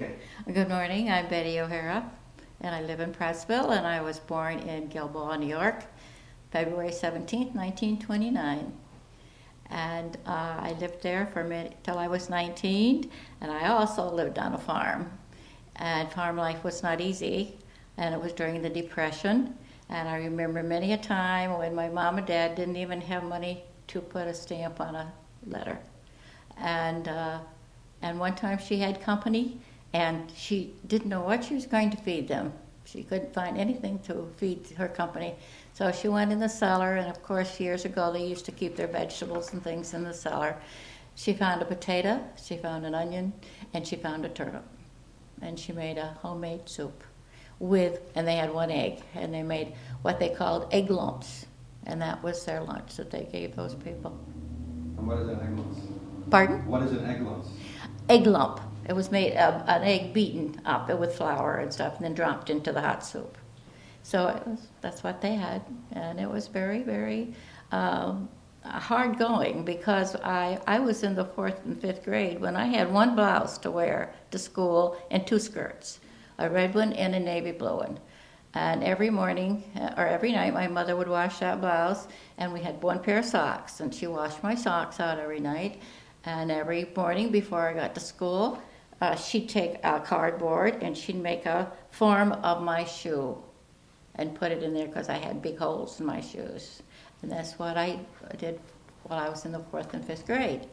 Okay. Good morning, I'm Betty O'Hara, and I live in Prattsville, and I was born in Gilboa, New York, February 17th, 1929. And I lived there till I was 19, and I also lived on a farm. And farm life was not easy, and it was during the Depression. And I remember many a time when my mom and dad didn't even have money to put a stamp on a letter. And one time she had company, and she didn't know what she was going to feed them. She couldn't find anything to feed her company. So she went in the cellar, and of course, years ago, they used to keep their vegetables and things in the cellar. She found a potato, she found an onion, and she found a turnip. And she made a homemade soup and they had one egg, and they made what they called egg lumps. And that was their lunch that they gave those people. And what is an egg lumps? Pardon? What is an egg lumps? Egg lump. It was made of an egg beaten up with flour and stuff, and then dropped into the hot soup. So that's what they had, and it was very, very hard going, because I was in the 4th and 5th grade when I had one blouse to wear to school and 2 skirts, a red one and a navy blue one. And every morning or every night, my mother would wash that blouse, and we had one pair of socks, and she washed my socks out every night. And every morning before I got to school, she'd take a cardboard and she'd make a form of my shoe and put it in there, because I had big holes in my shoes. And that's what I did while I was in the 4th and 5th grade.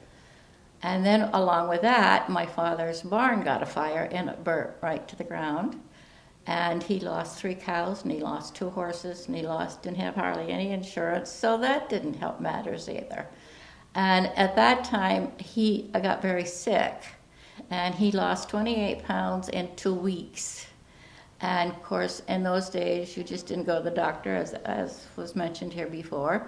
And then along with that, my father's barn got a fire and it burnt right to the ground. And he lost 3 cows, and he lost 2 horses, and he didn't have hardly any insurance, so that didn't help matters either. And at that time, he got very sick, and he lost 28 pounds in 2 weeks. And of course, in those days, you just didn't go to the doctor, as was mentioned here before.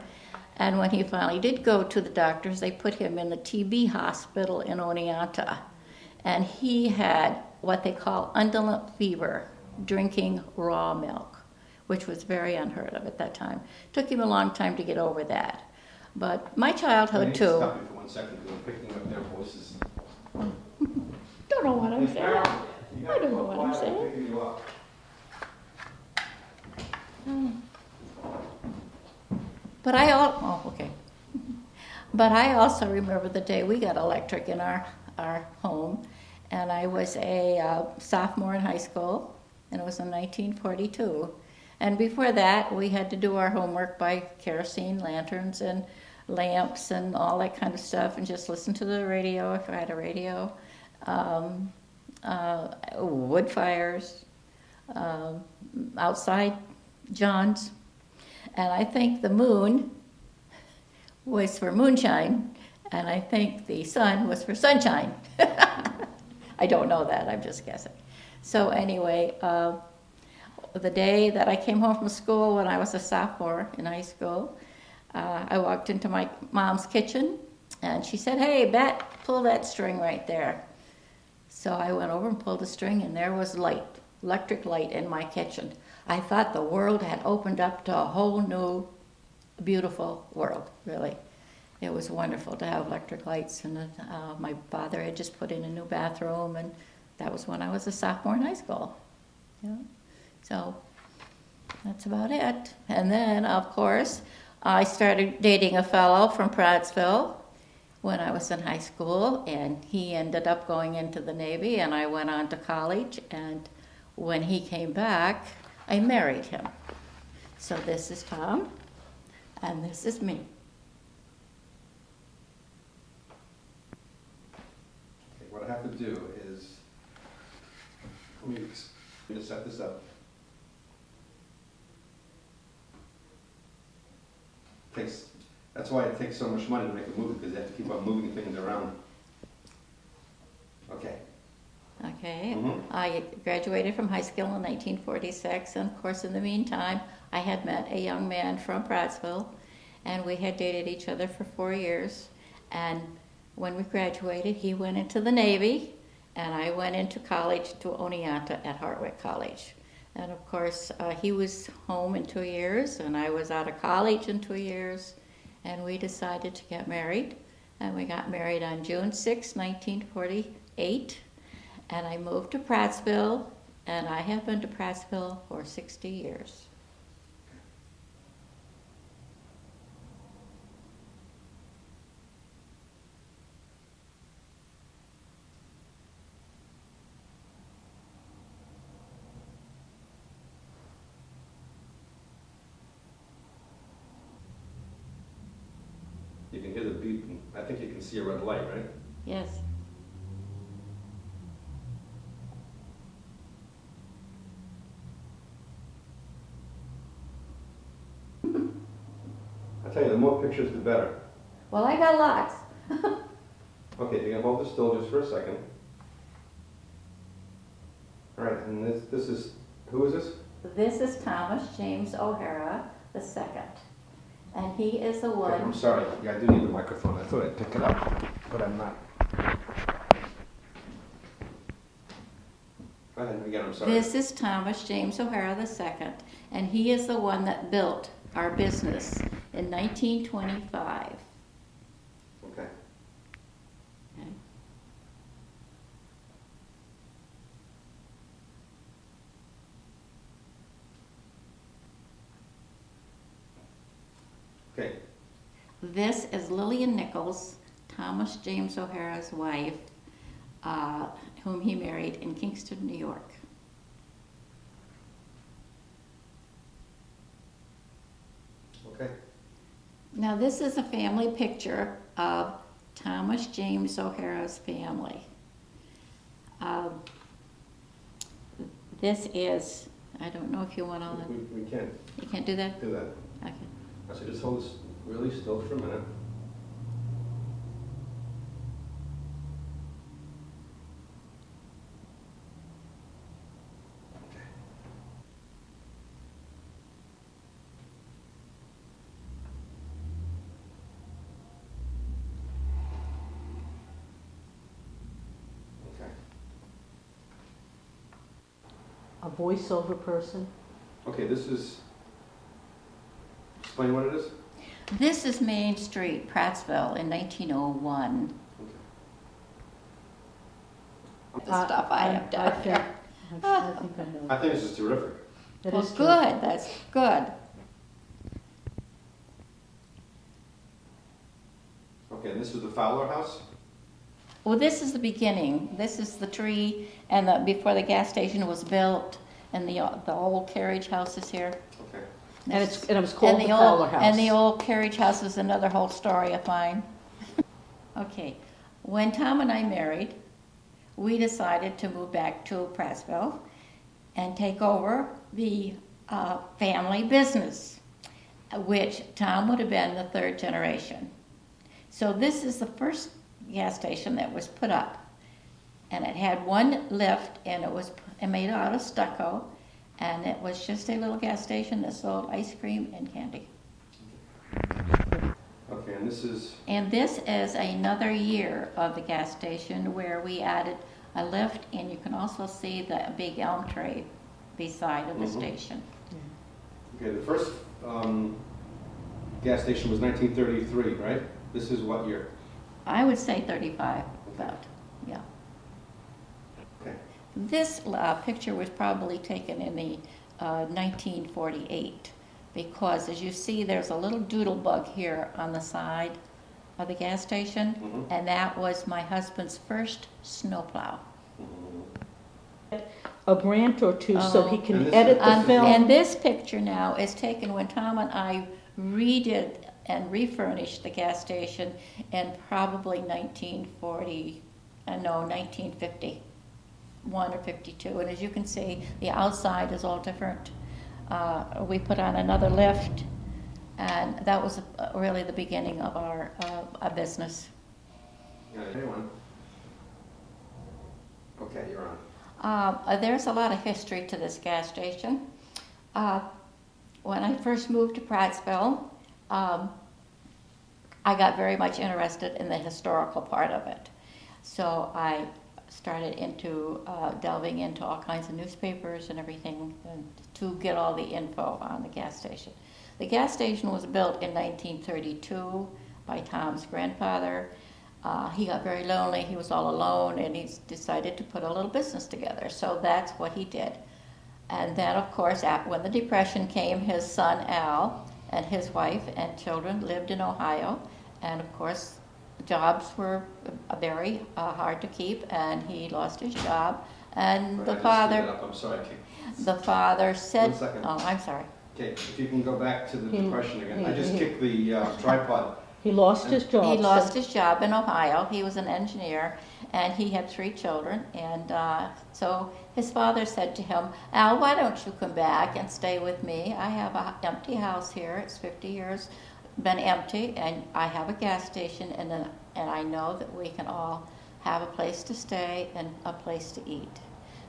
And when he finally did go to the doctors, they put him in the TB hospital in Oneonta. And he had what they call undulant fever, drinking raw milk, which was very unheard of at that time. Took him a long time to get over that. But my childhood, I need to too. stop you for 1 second, because I'm picking up their voices. Don't know what I'm saying. You I don't know what I'm saying. picking you up. But okay. But I also remember the day we got electric in our home, and I was a sophomore in high school, and it was in 1942. And before that, we had to do our homework by kerosene lanterns and lamps and all that kind of stuff, and just listen to the radio if I had a radio. Wood fires, outside John's. And I think the moon was for moonshine, and I think the sun was for sunshine. I don't know that, I'm just guessing. So anyway, the day that I came home from school when I was a sophomore in high school, I walked into my mom's kitchen, and she said, "Hey, Bet, pull that string right there." So I went over and pulled the string, and there was light, electric light in my kitchen. I thought the world had opened up to a whole new, beautiful world, really. It was wonderful to have electric lights, and my father had just put in a new bathroom, and that was when I was a sophomore in high school. Yeah. So that's about it. And then, of course, I started dating a fellow from Prattsville when I was in high school, and he ended up going into the Navy, and I went on to college, and when he came back, I married him. So this is Tom, and this is me. Okay, what I have to do is, let me just set this up. That's why it takes so much money to make a movie, because they have to keep on moving things around. Okay. Okay. Mhm. I graduated from high school in 1946, and of course, in the meantime, I had met a young man from Prattsville, and we had dated each other for 4 years. And when we graduated, he went into the Navy, and I went into college to Oneonta at Hartwick College. And of course, he was home in 2 years, and I was out of college in 2 years, and we decided to get married. And we got married on June 6, 1948. And I moved to Prattsville, and I have been to Prattsville for 60 years. You can hear the beep, and I think you can see a red light, right? Yes. I tell you, the more pictures, the better. Well, I got lots. Okay, you can hold this still just for a second. All right, and this is, who is this? This is Thomas James O'Hara II, and he is the Okay, I'm one. sorry, yeah, I do need the microphone. I thought I'd pick it up, but I'm not. Go ahead again, I'm sorry. This is Thomas James O'Hara II, and he is the one that built our business in 1925. Okay. Okay. Okay, This is Lillian Nichols, Thomas James O'Hara's wife, whom he married in Kingston, New York. okay. Now, this is a family picture of Thomas James O'Hara's family. This is, I don't know if you want to, We can't you can't do that? do that. Okay. So just hold this really still for a minute. Okay. A voiceover person? Okay, this is, explain what it is? This is Main Street, Prattsville, in 1901. Okay. The stuff I have done think- here. I think I know. I think this is terrific. It Well, is good, that's good. Okay, and this is the Fowler House? Well, this is the beginning. This is the tree, and before the gas station was built, and the old carriage house is here. Okay. And it was called the old- Fowler House. And the old carriage house is another whole story of mine. Okay, when Tom and I married, we decided to move back to Prattsville and take over the family business, which Tom would have been the third generation. So this is the first gas station that was put up. And it had one lift, and it was made out of stucco, and it was just a little gas station that sold ice cream and candy. Okay, and this is, And this is another year of the gas station where we added a lift, and you can also see the big elm tree beside of the Mhm. station. okay, the first gas station was 1933, right? This is what year? I would say 35, about, yeah. Okay. This picture was probably taken in the 1948, because as you see, there's a little doodle bug here on the side of the gas station, Mhm. and that was my husband's first snowplow. A grant or two so he And can this edit is- the film. And this picture now is taken when Tom and I redid and refurnished the gas station in probably 1951 or 52. And as you can see, the outside is all different. We put on another lift, and that was really the beginning of our business. Yeah, anyone? Okay, you're on. There's a lot of history to this gas station. When I first moved to Prattsville, I got very much interested in the historical part of it. So I started delving into all kinds of newspapers and everything to get all the info on the gas station. The gas station was built in 1932 by Tom's grandfather. he got very lonely. He was all alone, and he decided to put a little business together. So that's what he did. And then, of course, when the Depression came, his son Al and his wife and children lived in Ohio. And of course, jobs were very hard to keep, and he lost his job. And Right, the I just father, screwed it up. I'm sorry, Kate. the father said, One second. "Oh, I'm sorry." Okay, if you can go back to the He- depression again. I he- just he- kicked the tripod. He lost his job. He so- lost his job in Ohio. He was an engineer, and he had 3 children. And so his father said to him, "Al, why don't you come back and stay with me? I have an empty house here. It's 50 years been empty, and I have a gas station, and I know that we can all have a place to stay and a place to eat."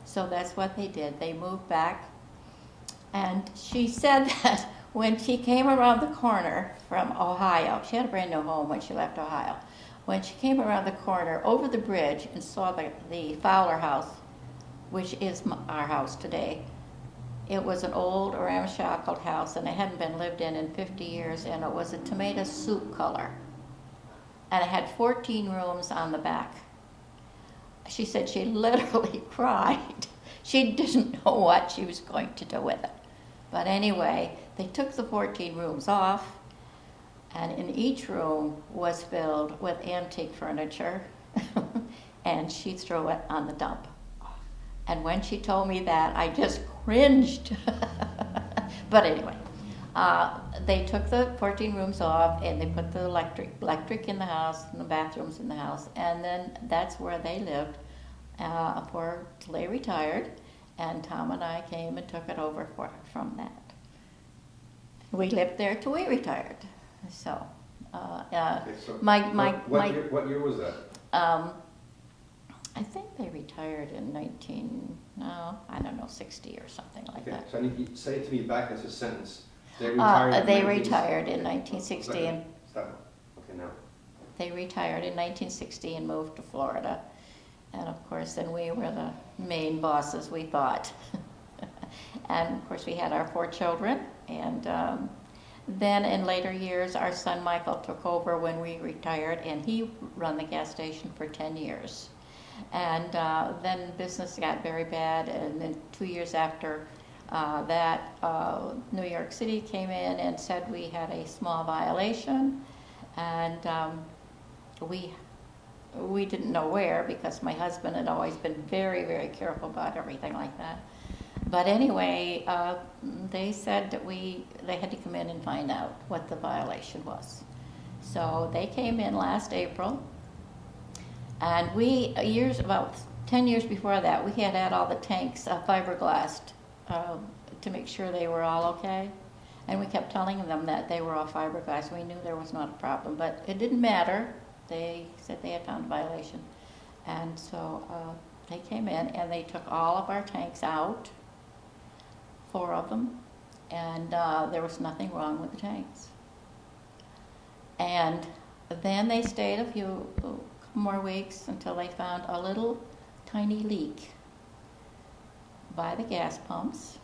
So that's what they did. They moved back. And she said that when she came around the corner from Ohio, she had a brand new home when she left Ohio. When she came around the corner over the bridge and saw the Fowler house, which is our house today, it was an old ramshackle house, and it hadn't been lived in 50 years, and it was a tomato soup color. And it had 14 rooms on the back. She said she literally cried. She didn't know what she was going to do with it. But anyway, they took the 14 rooms off, and in each room was filled with antique furniture, and she threw it on the dump. And when she told me that, I just cringed. But anyway, they took the 14 rooms off, and they put the electric in the house, and the bathrooms in the house, and then that's where they lived till they retired. And Tom and I came and took it over from that. We lived there till we retired. So, Okay, so what year was that? I think they retired in 60 or something like Okay, that. so I need you to say it to me back as a sentence. They retired. in They 19 retired in Okay, 1960, and Stop. Okay, now. they retired in 1960 and moved to Florida. And of course, then we were the main bosses, we thought. And of course, we had our 4 children. And then in later years, our son Michael took over when we retired, and he ran the gas station for 10 years. And then business got very bad, and then 2 years after that, New York City came in and said we had a small violation, and we didn't know where, because my husband had always been very, very careful about everything like that. But anyway, they said that they had to come in and find out what the violation was. So they came in last April, and about 10 years before that, we had all the tanks fiberglassed to make sure they were all okay. And we kept telling them that they were all fiberglass. We knew there was not a problem, but it didn't matter. They said they had found a violation. And so they came in and they took all of our tanks out, 4 of them, and there was nothing wrong with the tanks. And then they stayed a couple more weeks until they found a little tiny leak by the gas pumps,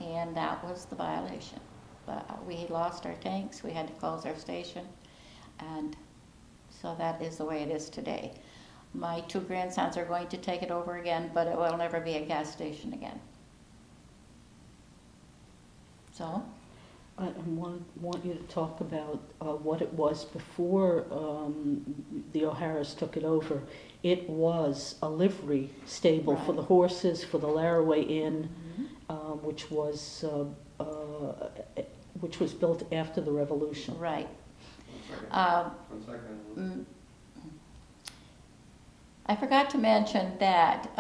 and that was the violation. But we had lost our tanks, we had to close our station, and so that is the way it is today. My 2 grandsons are going to take it over again, but it will never be a gas station again. So, I want you to talk about what it was before the O'Haras took it over. It was a livery stable for Right. the horses, for the Laraway Inn, which was built after the Revolution. right. One second. I forgot to mention that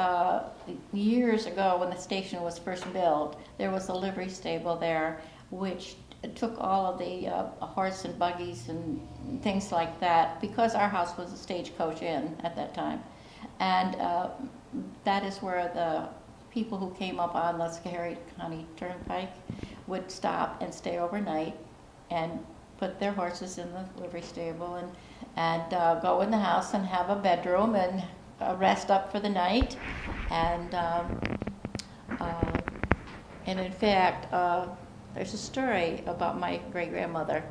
years ago, when the station was first built, there was a livery stable there, which took all of the horse and buggies and things like that, because our house was a Stagecoach Inn at that time. And that is where the people who came up on the Schoharie County Turnpike would stop and stay overnight and put their horses in the livery stable and go in the house and have a bedroom and rest up for the night. And in fact, there's a story about my great-grandmother.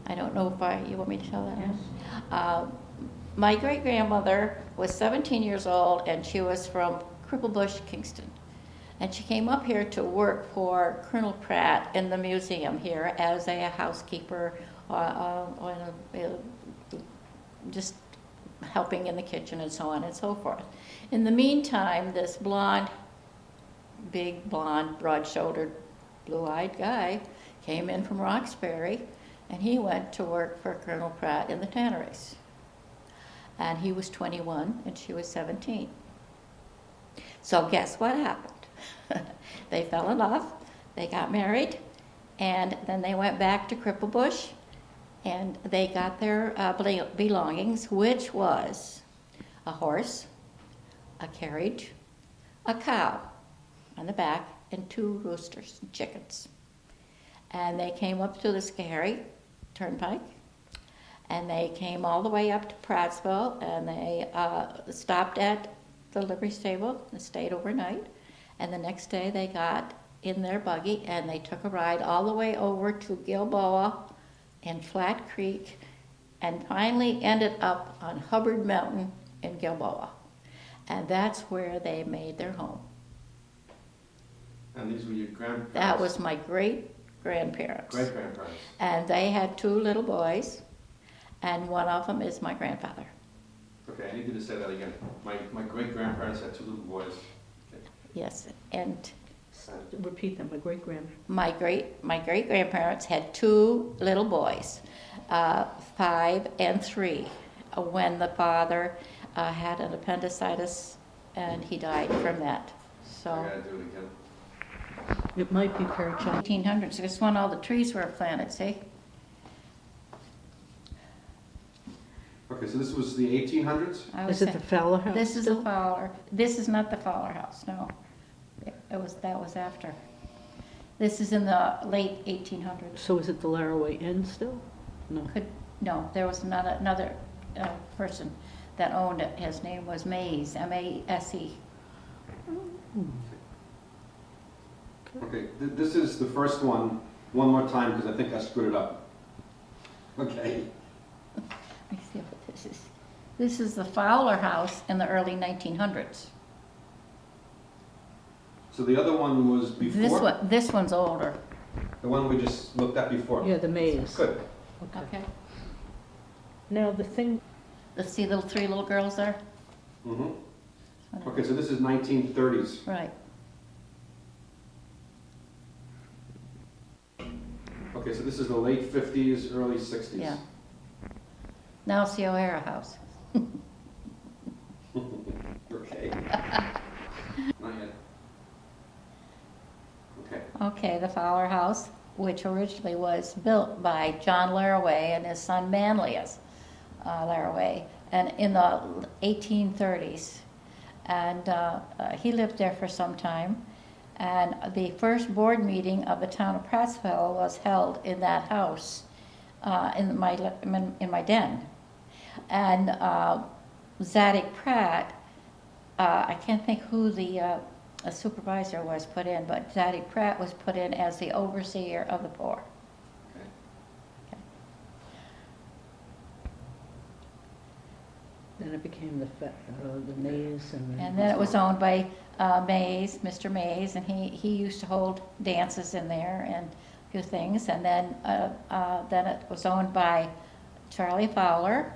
I don't know if you want me to tell that one? my great-grandmother was 17 years old, and she was from Cripple Bush, Kingston. And she came up here to work for Colonel Pratt in the museum here as a housekeeper, just helping in the kitchen and so on and so forth. In the meantime, this blonde, big blonde, broad-shouldered, blue-eyed guy came in from Roxbury, and he went to work for Colonel Pratt in the tanneries. And he was 21 and she was 17. So guess what happened? They fell in love, they got married, and then they went back to Cripple Bush, and they got their belongings, which was a horse, a carriage, a cow on the back, and 2 roosters and chickens. And they came up to the Schoharie Turnpike, and they came all the way up to Prattsville, and they stopped at the livery stable and stayed overnight. And the next day they got in their buggy and they took a ride all the way over to Gilboa and Flat Creek, and finally ended up on Hubbard Mountain in Gilboa. And that's where they made their home. And these were your grandparents? That was my great-grandparents. Great-grandparents. And they had 2 little boys, and one of them is my grandfather. Okay, I need you to say that again. My great-grandparents had 2 little boys. Okay. Yes, and Repeat them, my great-grandparents had 2 little boys, 5 and 3, when the father had an appendicitis, and he died from that. I So, gotta do it again. It might be Perry John. 1800s, that's when all the trees were planted, see? Okay, so this was the 1800s? I was Is it the saying- Fowler House? This is still? the Fowler, this is not the Fowler House, no. That was after. This is in the late 1800s. So is it the Laraway Inn still? No. No, there was another person that owned it. His name was Mays, M-A-S-E. Okay, this is the first one more time, because I think I screwed it up. Okay. Let me see what this is. This is the Fowler House in the early 1900s. So the other one was before? This one's older. The one we just looked at before? Yeah, the maze. Good. Okay. Now, the thing, See the 3 little girls there? Mm-hmm. Okay, so this is 1930s. Right. Okay, so this is the late 50s, early 60s. Yeah. Now it's the O'Hara House. Okay. Not yet. Okay. Okay, the Fowler House, which originally was built by John Laraway and his son Manlius Laraway, and in the 1830s. And he lived there for some time. And the first board meeting of the town of Prattsville was held in that house, in my den. And Zadig Pratt, I can't think who the supervisor was put in, but Zadig Pratt was put in as the overseer of the poor. Okay. then it became the maze and. And then it was owned by Mays, Mr. Mays, and he used to hold dances in there and a few things. And then it was owned by Charlie Fowler,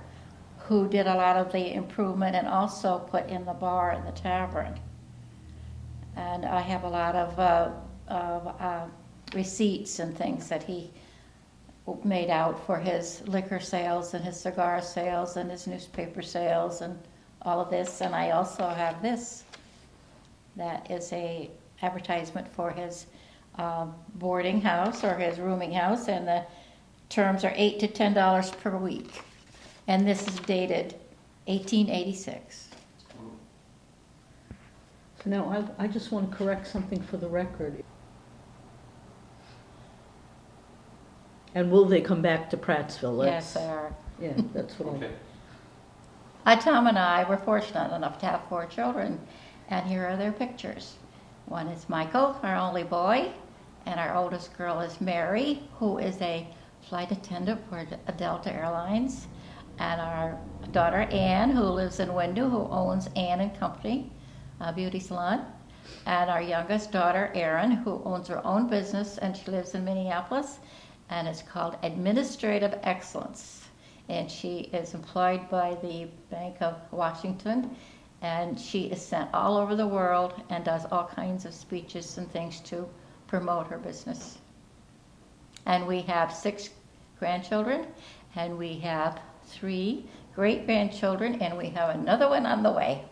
who did a lot of the improvement and also put in the bar and the tavern. And I have a lot of receipts and things that he made out for his liquor sales and his cigar sales and his newspaper sales and all of this. And I also have this. That is a advertisement for his boarding house or his rooming house, and the terms are $8 to $10 per week. And this is dated 1886. So now, I just want to correct something for the record. And will they come back to Prattsville? Yes, they are. Yeah, that's what Okay. Tom and I were fortunate enough to have 4 children, and here are their pictures. One is Michael, our only boy, and our oldest girl is Mary, who is a flight attendant for Delta Airlines. and our daughter Ann, who lives in Windham, who owns Ann and Company, a beauty salon, and our youngest daughter Erin, who owns her own business, and she lives in Minneapolis, and it's called Administrative Excellence. And she is employed by the Bank of Washington, and she is sent all over the world and does all kinds of speeches and things to promote her business. And we have 6 grandchildren, and we have 3 great-grandchildren, and we have another one on the way.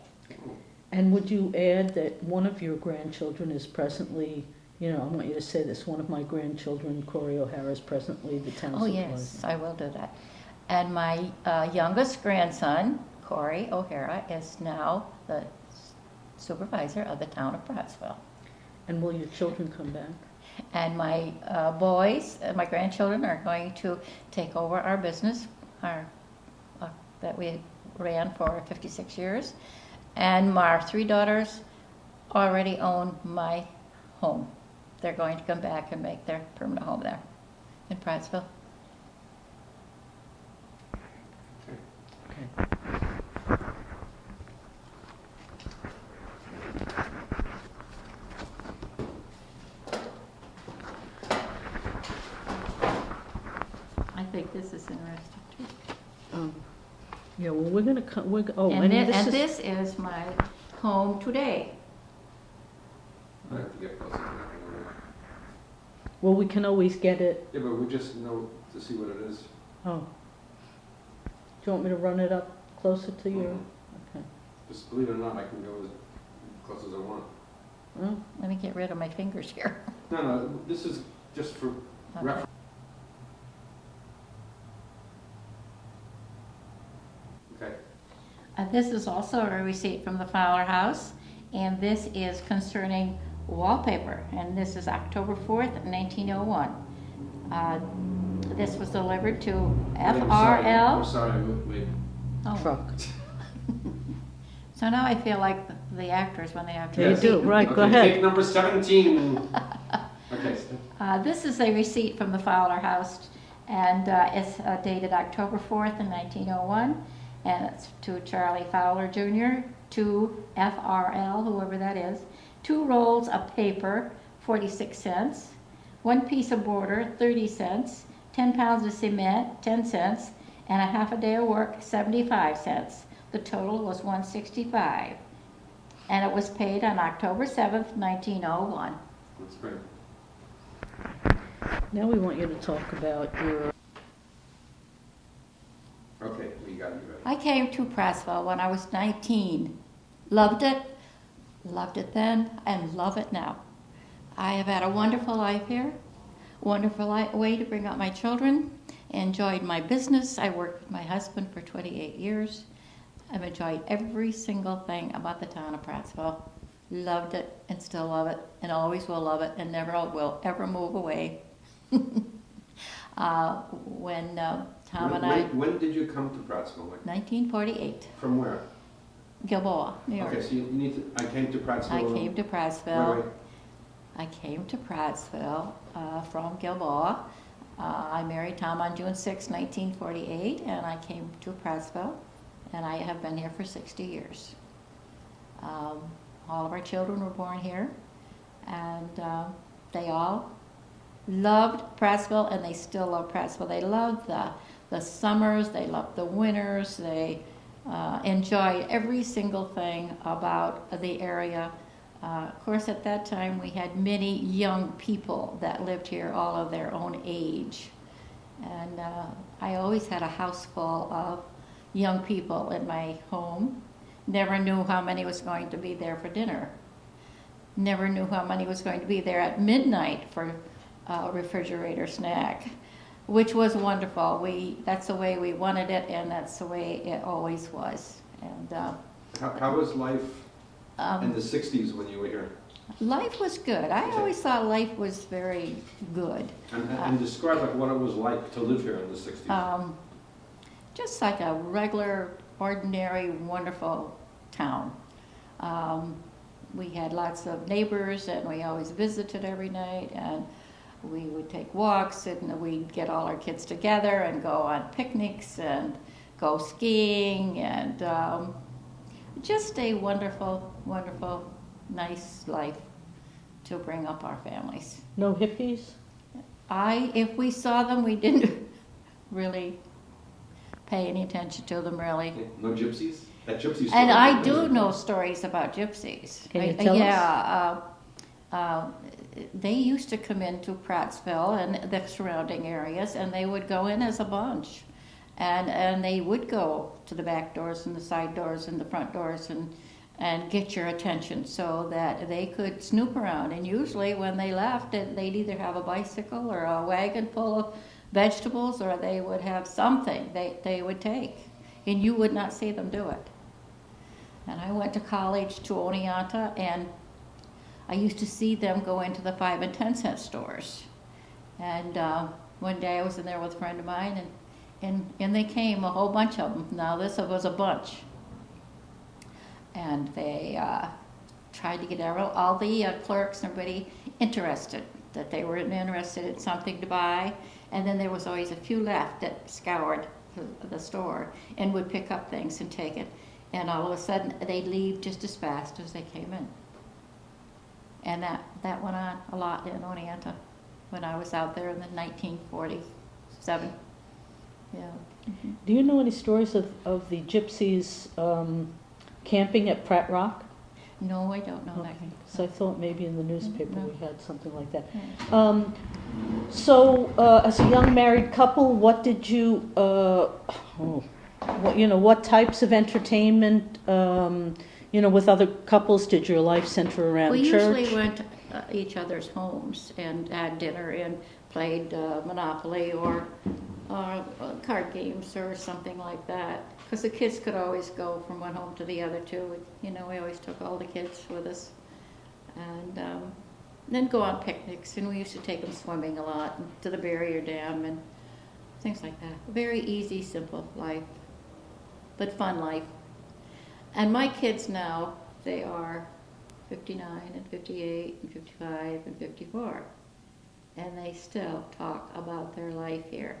And would you add that one of your grandchildren is presently, I want you to say this, one of my grandchildren, Corey O'Hara, is presently the town Oh, supervisor? yes, I will do that. And my youngest grandson, Corey O'Hara, is now the supervisor of the town of Prattsville. And will your children come back? And my boys, my grandchildren are going to take over our business, that we ran for 56 years. And our 3 daughters already own my home. They're going to come back and make their permanent home there in Prattsville. Okay. I think this is interesting too. Yeah, well, we're gonna come, And this is my home today. I have to get closer to that. well, we can always get it, Yeah, but we just know to see what it is. do you want me to run it up closer to your, Mhm. okay. Just believe it or not, I can go as close as I want. Well, Let me get rid of my fingers here. No, this is just for Okay. reference. Okay. This is also a receipt from the Fowler House, and this is concerning wallpaper, and this is October 4th, 1901. This was delivered to I'm FRL. sorry, wait. Oh. truck. So now I feel like the actors when they have to. They Yes. do, right, go Okay, ahead. take number 17. Okay. This is a receipt from the Fowler House, and it's dated October 4th in 1901, and it's to Charlie Fowler Jr., to FRL, whoever that is, 2 rolls of paper, 46 cents, 1 piece of border, 30 cents, 10 pounds of cement, 10 cents, and a half a day of work, 75 cents. The total was $165, and it was paid on October 7th, 1901. That's great. Now we want you to talk about your, Okay, we got you ready. I came to Prattsville when I was 19. Loved it then, and love it now. I have had a wonderful life here, wonderful way to bring up my children, enjoyed my business. I worked with my husband for 28 years. I've enjoyed every single thing about the town of Prattsville. Loved it and still love it, and always will love it, and never will ever move away. When Tom and I, When did you come to Prattsville? Like, 1948, from where? Gilboa, New York. Okay, so you need to, I came to Prattsville. I came to Prattsville. Wait. I came to Prattsville from Gilboa. I married Tom on June 6, 1948, and I came to Prattsville, and I have been here for 60 years. All of our children were born here, and they all loved Prattsville, and they still love Prattsville. They loved the summers, they loved the winters, they enjoyed every single thing about the area. Of course, at that time, we had many young people that lived here, all of their own age. And I always had a house full of young people in my home. Never knew how many was going to be there for dinner. Never knew how many was going to be there at midnight for a refrigerator snack, which was wonderful. That's the way we wanted it, and that's the way it always was. And How was life in the um, 60s when you were here? life was good. I always thought life was very good. And describe like what it was like to live here in the 60s. Just like a regular, ordinary, wonderful town. We had lots of neighbors, and we always visited every night, and we would take walks, and we'd get all our kids together and go on picnics and go skiing, and just a wonderful, wonderful, nice life to bring up our families. No hippies? If we saw them, we didn't really pay any attention to them, really. No gypsies? That gypsy story. And I do know stories about gypsies. Can you tell us? Yeah, they used to come into Prattsville and the surrounding areas, and they would go in as a bunch. And they would go to the back doors and the side doors and the front doors and get your attention so that they could snoop around. And usually when they left, they'd either have a bicycle or a wagon full of vegetables, or they would have something they would take. And you would not see them do it. And I went to college to Oneonta, and I used to see them go into the 5 and 10 cent stores. And one day I was in there with a friend of mine, and they came, a whole bunch of them. Now this was a bunch. And they tried to get all the clerks and everybody interested, that they were interested in something to buy. And then there was always a few left that scoured the store and would pick up things and take it. And all of a sudden, they'd leave just as fast as they came in. And that went on a lot in Oneonta when I was out there in the 1947. Yeah. Mm-hmm. Do you know any stories of the gypsies camping at Pratt Rock? No, I don't know that. Okay, so I thought maybe in the newspaper No. we had something like that. Yeah. So, as a young married couple, what did you, what types of entertainment, with other couples, did your life center around We church? usually went to each other's homes and had dinner and played Monopoly or card games or something like that. Because the kids could always go from one home to the other too. We always took all the kids with us. And then go on picnics, and we used to take them swimming a lot, and to the barrier dam and things like that. Very easy, simple life, but fun life. And my kids now, they are 59 and 58 and 55 and 54, and they still talk about their life here,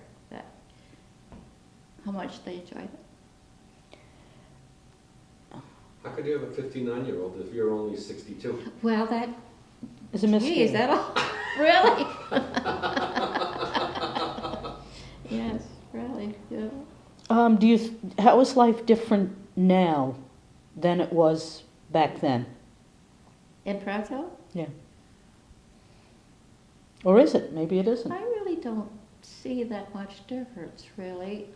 how much they enjoy it. How could you have a 59-year-old if you're only 62? Well, that Is a mystery. Gee, is that all? Really? Yes, really. Yeah. How is life different now than it was back then? In Prattsville? Yeah. Or is it? Maybe it isn't. I really don't see that much difference, really.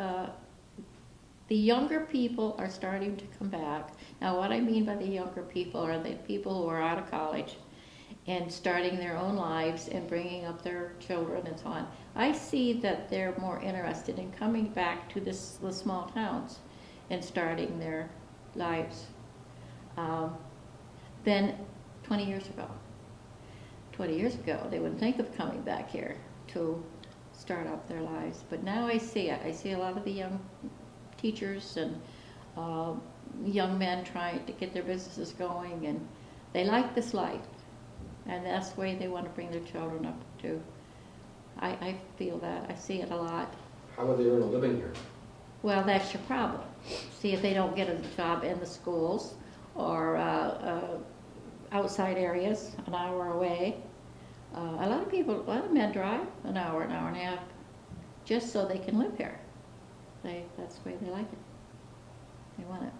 The younger people are starting to come back. Now, what I mean by the younger people are the people who are out of college and starting their own lives and bringing up their children and so on. I see that they're more interested in coming back to the small towns and starting their lives than 20 years ago. 20 years ago, they wouldn't think of coming back here to start up their lives. But now I see it. I see a lot of the young teachers and young men trying to get their businesses going, and they like this life. And that's the way they want to bring their children up too. I feel that. I see it a lot. How would they earn a living here? Well, that's your problem. See, if they don't get a job in the schools or outside areas, an hour away. A lot of men drive an hour and a half, just so they can live here. That's the way they like it. They want it.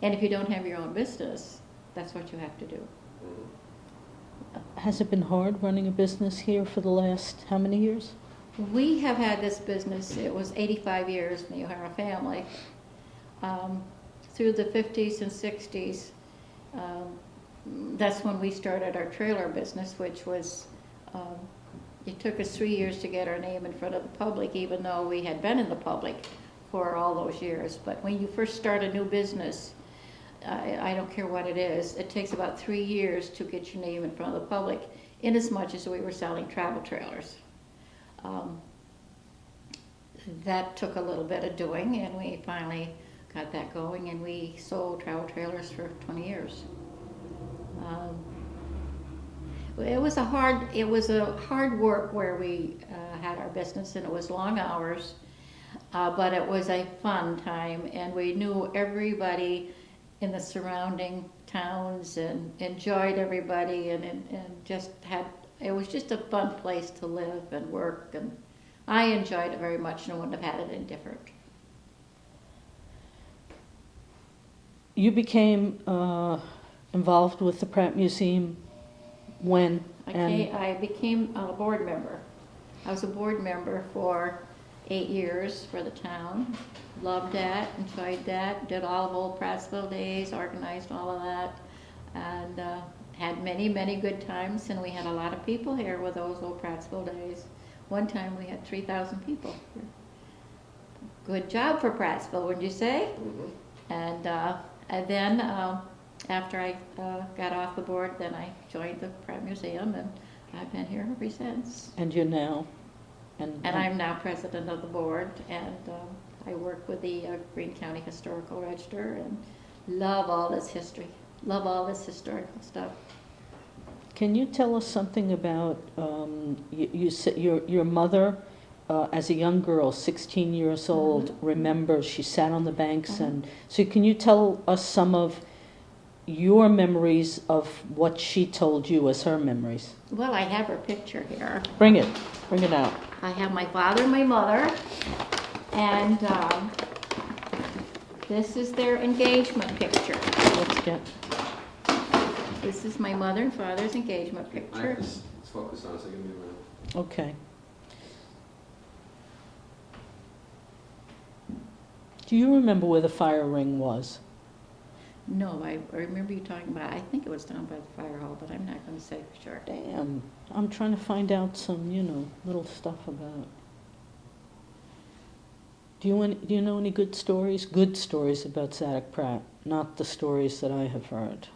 And if you don't have your own business, that's what you have to do. Has it been hard running a business here for the last how many years? We have had this business, it was 85 years in the O'Hara family. Through the 50s and 60s, that's when we started our trailer business, which was, it took us 3 years to get our name in front of the public, even though we had been in the public for all those years. But when you first start a new business, I don't care what it is, it takes about 3 years to get your name in front of the public, inasmuch as we were selling travel trailers. That took a little bit of doing, and we finally got that going, and we sold travel trailers for 20 years. It was a hard work where we had our business, and it was long hours. But it was a fun time, and we knew everybody in the surrounding towns and enjoyed everybody, and just had, it was just a fun place to live and work, and I enjoyed it very much and wouldn't have had it any different. You became involved with the Pratt Museum when? I became a board member. I was a board member for 8 years for the town. Loved that, enjoyed that, did all of Old Prattsville Days, organized all of that, and had many, many good times, and we had a lot of people here with those Old Prattsville Days. One time we had 3,000 people. Good job for Prattsville, wouldn't you say? Mhm. And then after I got off the board, then I joined the Pratt Museum, and I've been here ever since. And you're now? And I'm now president of the board, and I work with the Greene County Historical Register, and love all this history, love all this historical stuff. Can you tell us something about, you said your mother, as a young girl, 16 years old, remembers she sat on the banks, and so can you tell us some of your memories of what she told you as her memories? Well, I have her picture here. Bring it out. I have my father and my mother, and this is their engagement picture. Let's get, This is my mother and father's engagement I have picture. this, let's focus on it, so give me a minute. okay. Do you remember where the fire ring was? No, I remember you talking about, I think it was down by the fire hall, but I'm not going to say for sure. Damn, I'm trying to find out some, little stuff about. Do you know any good stories? Good stories about Zadock Pratt, not the stories that I have heard.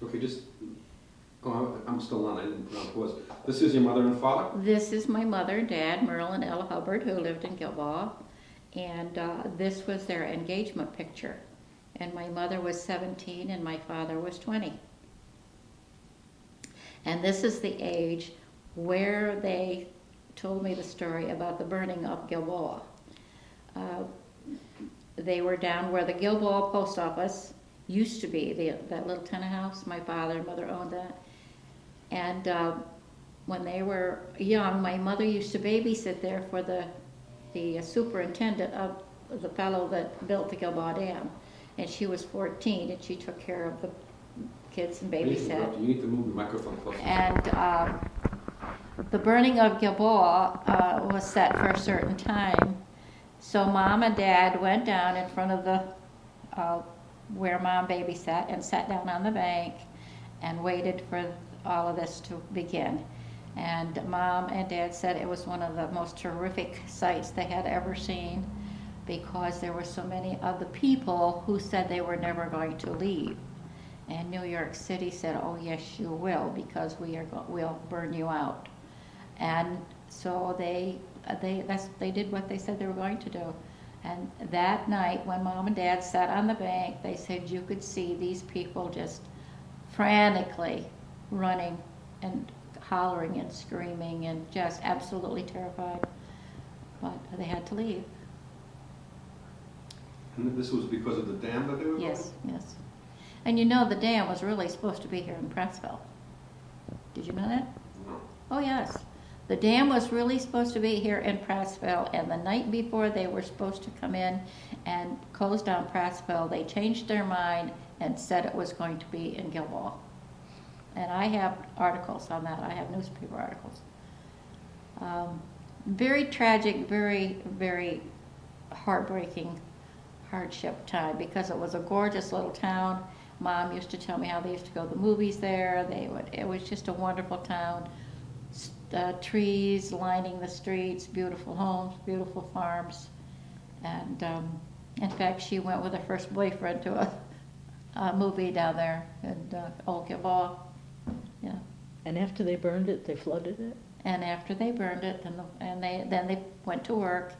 Okay, I'm still on, I didn't put on pause. This is your mother and father? This is my mother and dad, Merle and Ella Hubbard, who lived in Gilboa, and this was their engagement picture. And my mother was 17 and my father was 20. And this is the age where they told me the story about the burning of Gilboa. They were down where the Gilboa post office used to be, that little tenant house. My father and mother owned that. And when they were young, my mother used to babysit there for the superintendent of the fellow that built the Gilboa Dam. And she was 14, and she took care of the kids and babysat. You need to move the microphone closer. And the burning of Gilboa was set for a certain time. So Mom and Dad went down in front of the where Mom babysat and sat down on the bank and waited for all of this to begin. And Mom and Dad said it was one of the most terrific sights they had ever seen, because there were so many of the people who said they were never going to leave. And New York City said, oh yes you will, because we'll burn you out. And so they did what they said they were going to do. And that night when Mom and Dad sat on the bank, they said you could see these people just frantically running and hollering and screaming and just absolutely terrified. But they had to leave. And this was because of the dam that they were building? Yes, yes. And you know the dam was really supposed to be here in Prattsville. Did you know that? No. Oh, yes. The dam was really supposed to be here in Prattsville, and the night before they were supposed to come in and close down Prattsville, they changed their mind and said it was going to be in Gilboa. And I have articles on that. I have newspaper articles. Very tragic, very, very heartbreaking hardship time, because it was a gorgeous little town. Mom used to tell me how they used to go to the movies there. It was just a wonderful town. Trees lining the streets, beautiful homes, beautiful farms. And in fact, she went with her first boyfriend to a movie down there in Old Gilboa. Yeah. And after they burned it, they flooded it? And after they burned it, then they went to work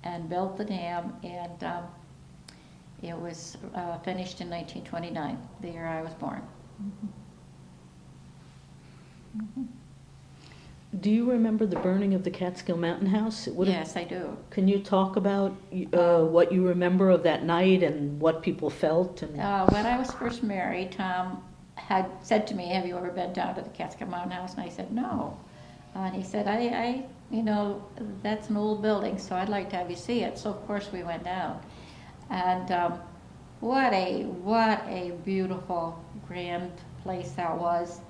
and built the dam, and it was finished in 1929, the year I was born. Mm-hmm. Mm-hmm. Do you remember the burning of the Catskill Mountain House? It would have. Yes, I do. Can you talk about what you remember of that night and what people felt? And When I was first married, Tom had said to me, "Have you ever been down to the Catskill Mountain House?" And I said, "No." And he said, that's an old building, so I'd like to have you see it." So of course we went down, and what a beautiful, grand place that was,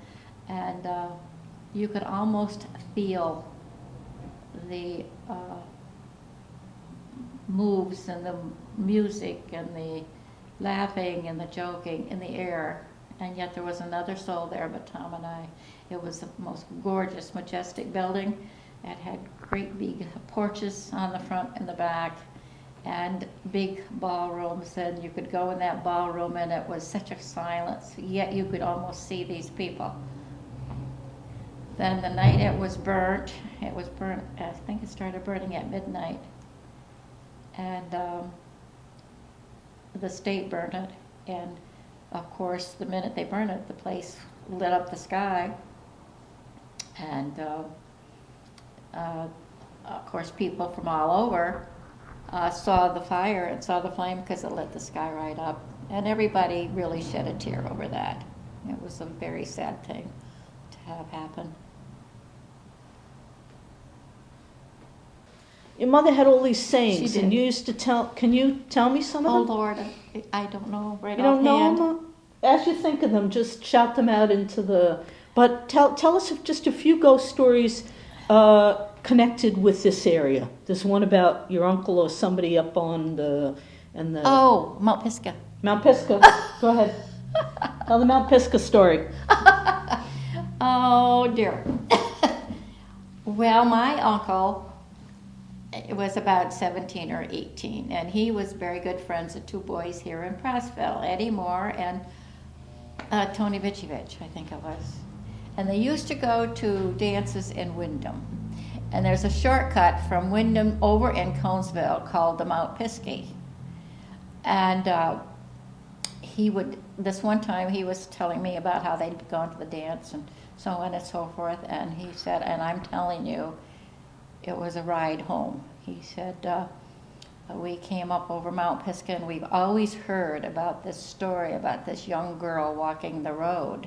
and you could almost feel the moves and the music and the laughing and the joking in the air, and yet there was another soul there but Tom and I. It was the most gorgeous, majestic building. It had great big porches on the front and the back, and big ballrooms, and you could go in that ballroom and it was such a silence, yet you could almost see these people. Then the night it was burnt, I think it started burning at midnight, and the state burned it, and of course the minute they burned it, the place lit up the sky, and of course people from all over saw the fire and saw the flame because it lit the sky right up, and everybody really shed a tear over that. It was a very sad thing to have happen. your mother had all these sayings, She did. and you used to tell. Can you tell me some of Oh them? Lord, I don't know right You don't know offhand. them? As you think of them, just shout them out into the. But tell us of just a few ghost stories connected with this area. There's one about your uncle or somebody up on the Oh, Mount Pisgah. Mount Pisgah. Go ahead. Tell the Mount Pisgah story. Oh dear. Well, my uncle was about 17 or 18, and he was very good friends with two boys here in Prassville, Eddie Moore and Tony Vicevich, I think it was. And they used to go to dances in Wyndham. And there's a shortcut from Wyndham over in Conesville called the Mount Pisgah. And this one time he was telling me about how they'd gone to the dance and so on and so forth, and he said, and I'm telling you, it was a ride home. He said, we came up over Mount Pisgah, and we've always heard about this story about this young girl walking the road,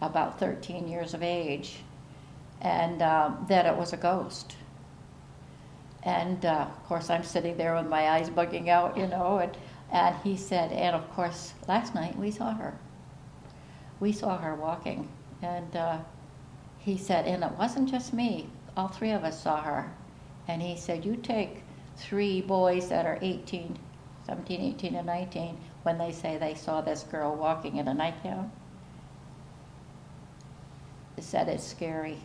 about 13 years of age, and that it was a ghost. And of course I'm sitting there with my eyes bugging out, and he said, and of course last night we saw her. We saw her walking, and he said, and it wasn't just me, all three of us saw her. And he said, you take 3 boys that are 17, 18, and 19, when they say they saw this girl walking in a nightgown. He said it's scary,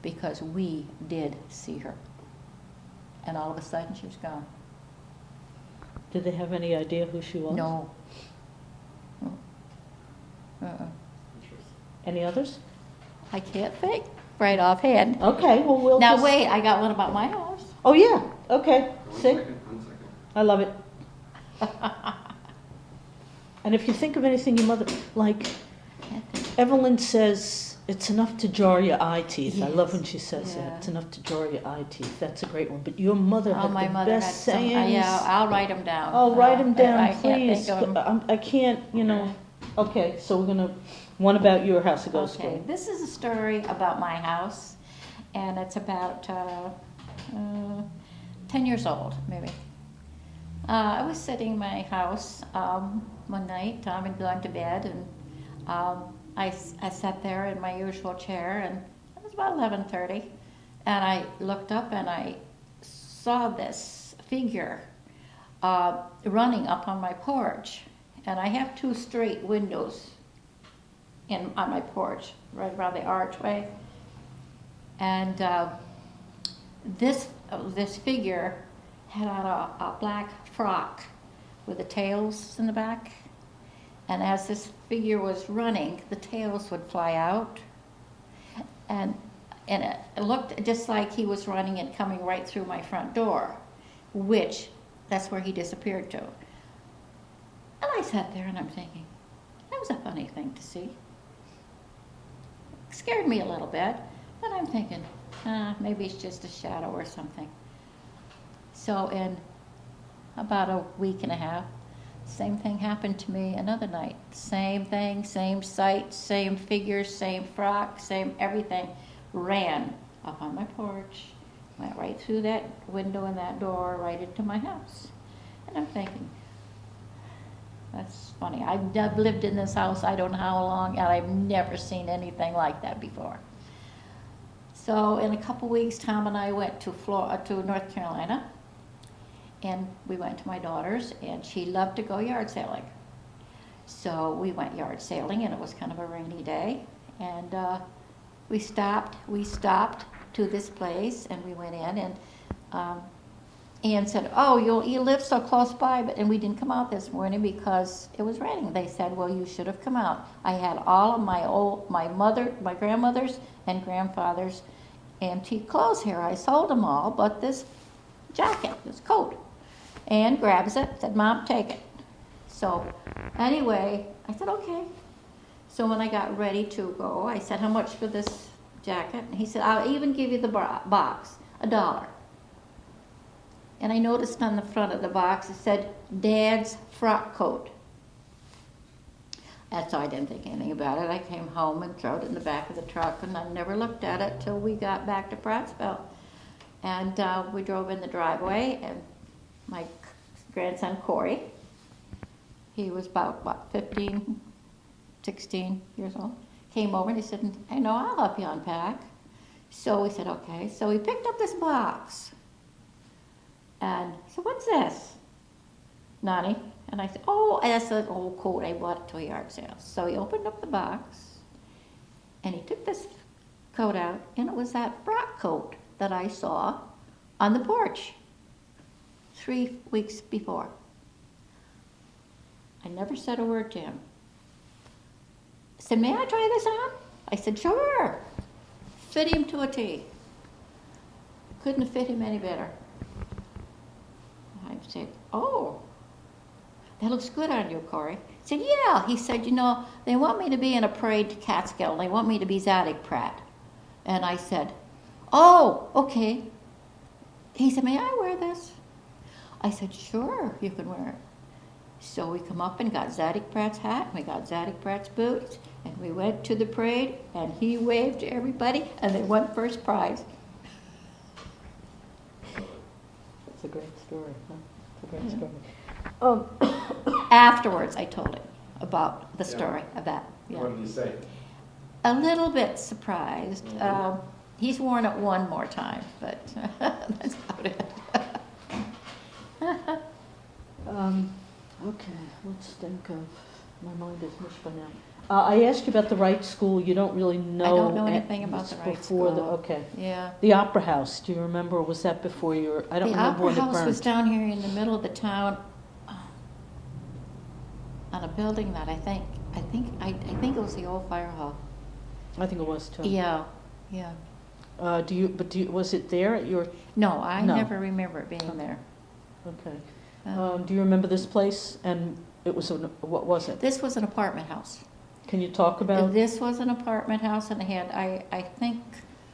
because we did see her. And all of a sudden she was gone. Did they have any idea who she was? No. Any others? I can't think right offhand. Okay, well we'll Now just... wait, I got one about my house. Oh yeah, okay. One See? second. I love it. And if you think of anything your mother, like Can't think. Evelyn says, it's enough to jar your eye teeth. I love Yes. when she says Yeah. that. It's enough to jar your eye teeth. That's a great one. But your mother Oh, had my the mother had best some. sayings. Yeah, I'll write them down. Oh, write them down, I can't please. think of 'em. I can't, Okay, so we're gonna, one about your house, a ghost Okay, story. this is a story about my house, and it's about 10 years old, maybe. I was sitting in my house one night. Tom had gone to bed, and I sat there in my usual chair, and it was about 11:30, and I looked up and I saw this figure running up on my porch. And I have 2 straight windows on my porch, right around the archway. And this figure had on a black frock with the tails in the back. And as this figure was running, the tails would fly out. And it looked just like he was running and coming right through my front door, which that's where he disappeared to. And I sat there and I'm thinking, that was a funny thing to see. It scared me a little bit, And I'm thinking, maybe it's just a shadow or something. So in about a week and a half, same thing happened to me another night. Same thing, same sight, same figure, same frock, same everything. Ran up on my porch, went right through that window and that door, right into my house. And I'm thinking, that's funny. I've lived in this house I don't know how long, and I've never seen anything like that before. So in a couple weeks, Tom and I went to North Carolina, and we went to my daughter's, and she loved to go yard sailing. So we went yard sailing, and it was kind of a rainy day, and we stopped to this place, and we went in, and Ann said, "Oh, you live so close by," and we didn't come out this morning because it was raining. They said, "Well, you should have come out." I had all of my grandmother's and grandfather's antique clothes here. I sold them all, but this jacket, this coat. Ann grabs it, said, "Mom, take it." So anyway, I said, "Okay." So when I got ready to go, I said, "How much for this jacket?" And he said, "I'll even give you the box, $1. And I noticed on the front of the box it said, "Dad's frock coat." That's all. I didn't think anything about it. I came home and threw it in the back of the truck, and I never looked at it till we got back to Prattsville. And we drove in the driveway, and my grandson Corey, he was about 15, 16 years old, came over and he said, "I know, I'll help you unpack." So we said, "Okay." So he picked up this box. And he said, "What's this, Nani?" And I said, "Oh, that's an old coat. I bought it to a yard sale." So he opened up the box, and he took this coat out, and it was that frock coat that I saw on the porch 3 weeks before. I never said a word to him. I said, "May I try this on?" I said, "Sure." Fit him to a T. Couldn't have fit him any better. I said, "Oh, that looks good on you, Corey." He said, "Yeah." He said, "They want me to be in a parade to Catskill. They want me to be Zadig Pratt." And I said, "Oh, okay." He said, "May I wear this?" I said, "Sure, you can wear it." So we come up and got Zadig Pratt's hat, and we got Zadig Pratt's boots, and we went to the parade, and he waved to everybody, and they won first prize. It's a great story, huh? It's a great story. Afterwards, I told him about the story of that. Yeah. What did he say? A little bit surprised. He's worn it one more time, but that's about it. Okay, let's think of, my mind is mush by now. I asked you about the Wright School, you don't really know. I don't know a- anything about the it's Wright before the- School. Okay. Yeah. The Opera House, do you remember, or was that before your, I don't The remember Opera when it House was burned. down here in the middle of the town on a building that I think it was the old fire hall. I think it was too. Yeah. Was it there at your, No, I No. never remember it being there. okay. Um, Do you remember this place, and it was, what was it? This was an apartment house. Can you talk about, This was an apartment house, and it had, I think,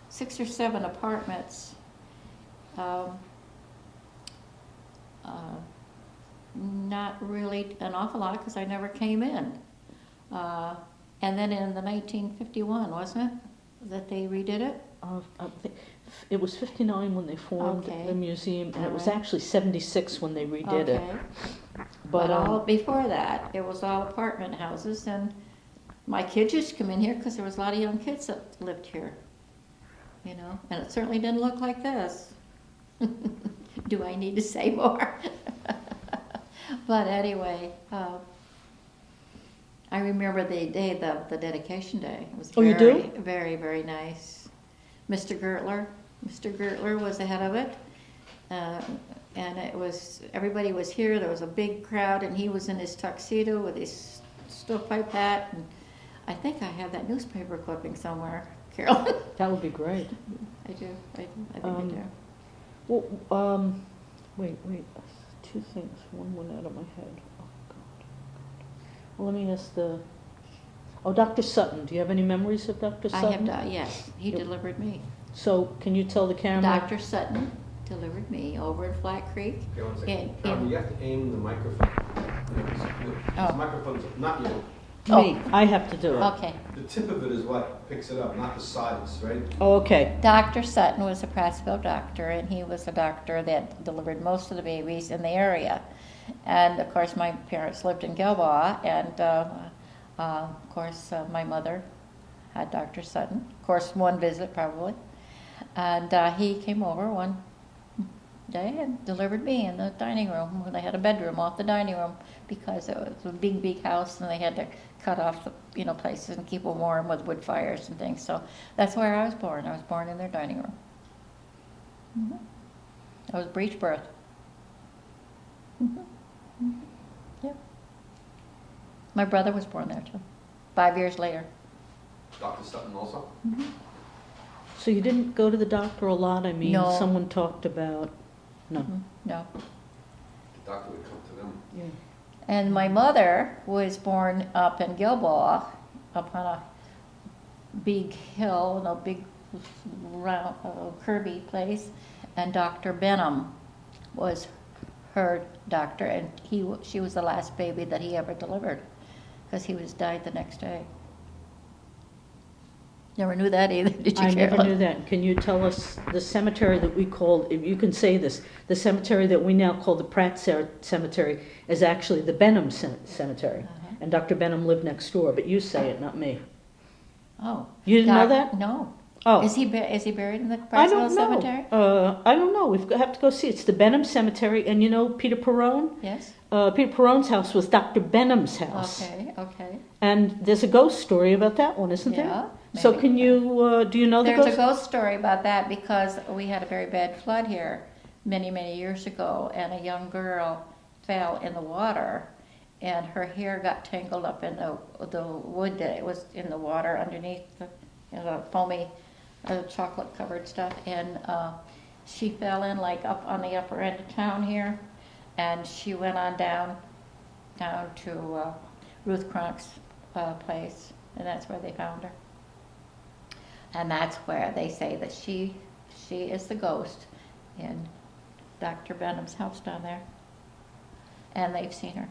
6 or 7 apartments. Not really an awful lot, because I never came in. And then in the 1951, wasn't it, that they redid it? it was 59 when they formed Okay. the museum, and it was All right. actually 76 when they redid it. Okay. But, all before that, it was all apartment houses, and my kids used to come in here because there was a lot of young kids that lived here, and it certainly didn't look like this. Do I need to say more? But anyway, I remember the day, the dedication day. It was Oh, you very, do? very, very nice. Mr. Gertler was the head of it. And everybody was here, there was a big crowd, and he was in his tuxedo with his stovepipe hat, and I think I have that newspaper clipping somewhere, Carolyn. that would be great. I do, I think I do. Well, wait, 2 things, one went out of my head. Oh, God. Well, let me ask Oh, Dr. Sutton, do you have any memories of Dr. I Sutton? have, yes, he Yep. delivered me. So can you tell the camera? Dr. Sutton delivered me over in Flat Creek. Okay, one In- second. Carmen, you have to aim the microphone. Oh. This microphone's, not you. Me, I have to do it. Okay. The tip of it is what picks it up, not the sides, right? Oh, okay. Dr. Sutton was a Prattsville doctor, and he was a doctor that delivered most of the babies in the area. And of course, my parents lived in Gilboa, and of course, my mother had Dr. Sutton. Of course, one visit probably. And he came over one day and delivered me in the dining room. They had a bedroom off the dining room because it was a big, big house, and they had to cut off the places and keep them warm with wood fires and things. So that's where I was born. I was born in their dining room. I was breech birth. Yeah. My brother was born there too. 5 years later. Dr. Sutton also? So you didn't go to the doctor a lot? I mean, No. someone talked about, no. No. The doctor would come to them. Yeah. And my mother was born up in Gilboa, up on a big hill, a big round, curvy place, and Dr. Benham was her doctor, and she was the last baby that he ever delivered, because he died the next day. Never knew that either, did you, I never Carolyn? knew that. Can you tell us the cemetery that we called, if you can say this, the cemetery that we now call the Pratt Cemetery is actually the Benham Cemetery. Uh-huh. And Dr. Benham lived next door, but you say it, not me. Oh. You didn't know that? No. Oh. Is he buried in the I Prattsville don't Cemetery? know. I don't know. We have to go see. It's the Benham Cemetery, and you know Peter Perrone? Yes. Peter Perrone's house was Dr. Benham's house. Okay. And there's a ghost story about that one, isn't there? Yeah. So maybe. can you, do you know the There's ghost? a ghost story about that because we had a very bad flood here many, many years ago, and a young girl fell in the water, and her hair got tangled up in the wood that was in the water underneath the foamy, chocolate-covered stuff, and she fell in like up on the upper end of town here, and she went on down to Ruth Cronk's place, and that's where they found her. And that's where they say that she is the ghost in Dr. Benham's house down there. And they've seen her.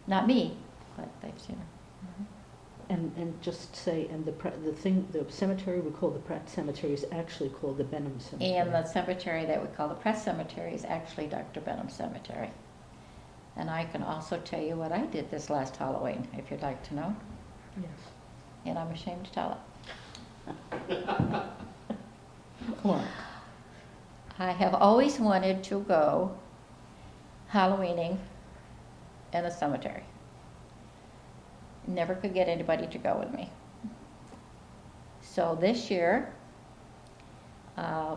Not me, but they've seen her. And just say, and the cemetery we call the Pratt Cemetery is actually called the Benham Cemetery. And the cemetery that we call the Press Cemetery is actually Dr. Benham's cemetery. And I can also tell you what I did this last Halloween, if you'd like to know. Yes. And I'm ashamed to tell it. What? I have always wanted to go Halloweening in a cemetery. Never could get anybody to go with me. So this year,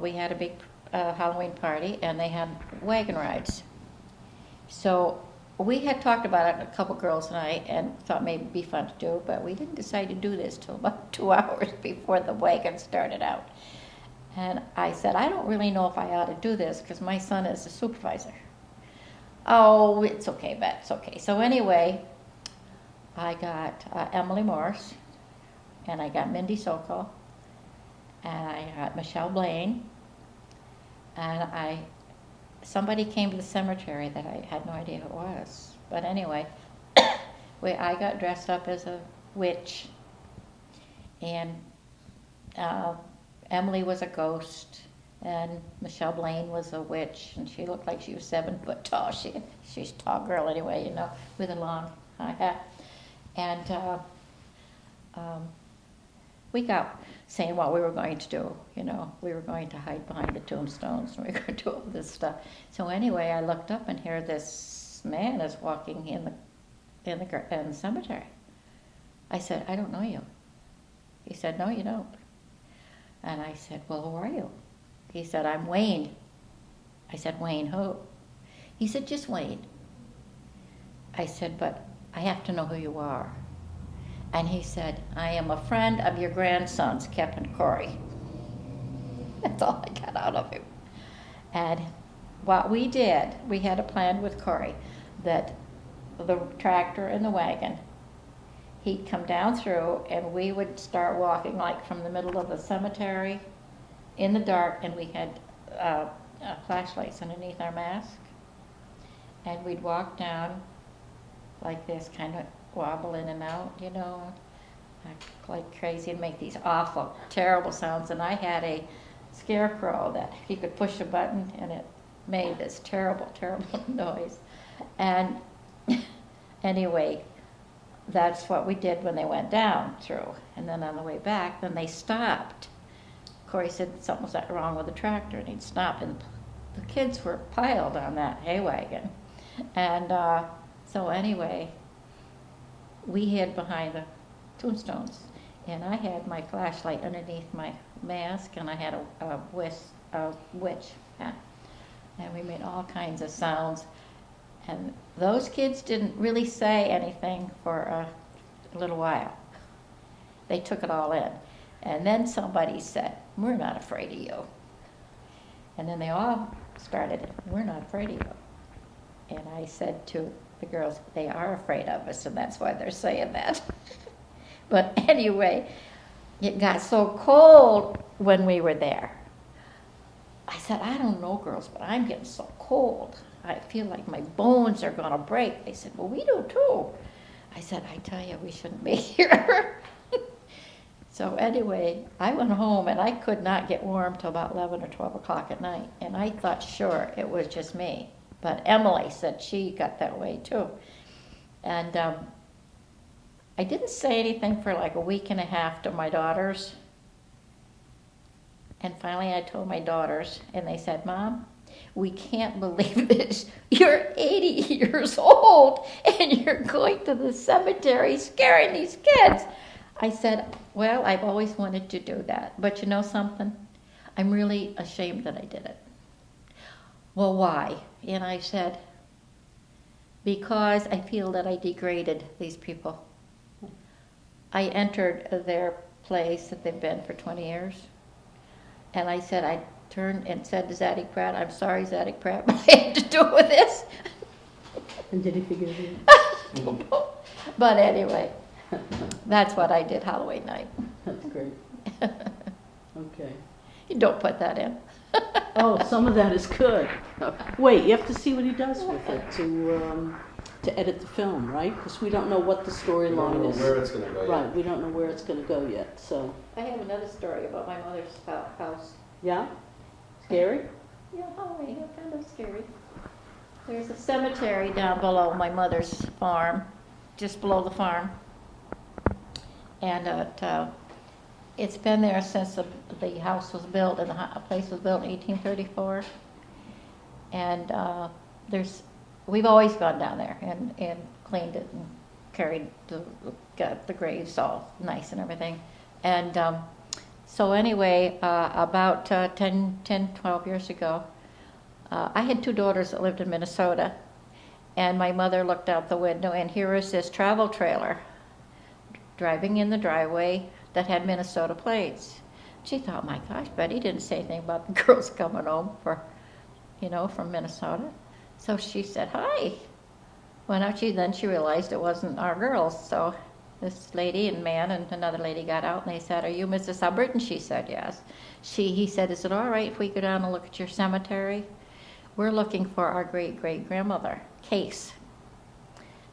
we had a big Halloween party, and they had wagon rides. So we had talked about it, a couple girls and I, and thought maybe it'd be fun to do, but we didn't decide to do this till about 2 hours before the wagon started out. And I said, I don't really know if I ought to do this because my son is a supervisor. Oh, it's okay, Bet, it's okay. So anyway, I got Emily Morse, and I got Mindy Sokol, and I got Michelle Blaine, and somebody came to the cemetery that I had no idea who it was. But anyway, I got dressed up as a witch, and Emily was a ghost, and Michelle Blaine was a witch, and she looked like she was 7 foot tall. She's a tall girl anyway, you know, with a long high hat. And we got saying what we were going to do, you know. We were going to hide behind the tombstones, and we were going to do all this stuff. So anyway, I looked up, and here this man is walking in the cemetery. I said, I don't know you. He said, no, you don't. And I said, well, who are you? He said, I'm Wayne. I said, Wayne who? He said, just Wayne. I said, but I have to know who you are. And he said, I am a friend of your grandson's, Captain Corey. That's all I got out of him. And what we did, we had a plan with Corey that the tractor and the wagon he'd come down through, and we would start walking like from the middle of the cemetery in the dark, and we had flashlights underneath our mask. And we'd walk down like this, kind of wobble in and out, you know, like crazy, and make these awful, terrible sounds. And I had a scarecrow that you could push a button and it made this terrible, terrible noise. And anyway, that's what we did when they went down through. And then on the way back, then they stopped. Corey said something was wrong with the tractor, and he'd stop, and the kids were piled on that hay wagon. And so anyway, we hid behind the tombstones, and I had my flashlight underneath my mask, and I had a witch hat, and we made all kinds of sounds. And those kids didn't really say anything for a little while. They took it all in. And then somebody said, "We're not afraid of you." And then they all started, "We're not afraid of you." And I said to the girls, "They are afraid of us, and that's why they're saying that." But anyway, it got so cold when we were there. I said, "I don't know, girls, but I'm getting so cold. I feel like my bones are going to break." They said, "Well, we do too." I said, "I tell you, we shouldn't be here." So anyway, I went home, and I could not get warm till about 11 or 12 o'clock at night. And I thought, sure, it was just me. But Emily said she got that way too. And I didn't say anything for like a week and a half to my daughters. And finally I told my daughters, and they said, "Mom, we can't believe this. You're 80 years old, and you're going to the cemetery scaring these kids." I said, "Well, I've always wanted to do that. But you know something? I'm really ashamed that I did it." "Well, why?" And I said, "Because I feel that I degraded these people. I entered their place that they've been for 20 years. And I said, I turned and said to Zadok Pratt, 'I'm sorry, Zadok Pratt, but I had to do with this.'" And did he forgive you? But anyway, that's what I did Halloween night. That's great. Okay. You don't put that in. Oh, some of that is good. Wait, you have to see what he does with it to edit the film, right? Because we don't know what the We don't storyline know is. where it's gonna go yet. Right, we don't know where it's going to go yet. So, I have another story about my mother's house. yeah, scary. Yeah, Halloween, kind of scary. There's a cemetery down below my mother's farm, just below the farm. And it's been there since the house was built, and the place was built in 1834. And we've always gone down there and cleaned it and got the graves all nice and everything. And so anyway, about 12 years ago, I had two daughters that lived in Minnesota, and my mother looked out the window, and here was this travel trailer driving in the driveway that had Minnesota plates. She thought, "My gosh, Betty didn't say anything about the girls coming home from Minnesota." So she said, "Hi." Why don't you? Then she realized it wasn't our girls. So this lady and man and another lady got out, and they said, "Are you Mrs. Hubbard?" And she said, "Yes." He said, "Is it all right if we go down and look at your cemetery? We're looking for our great-great-grandmother, Case.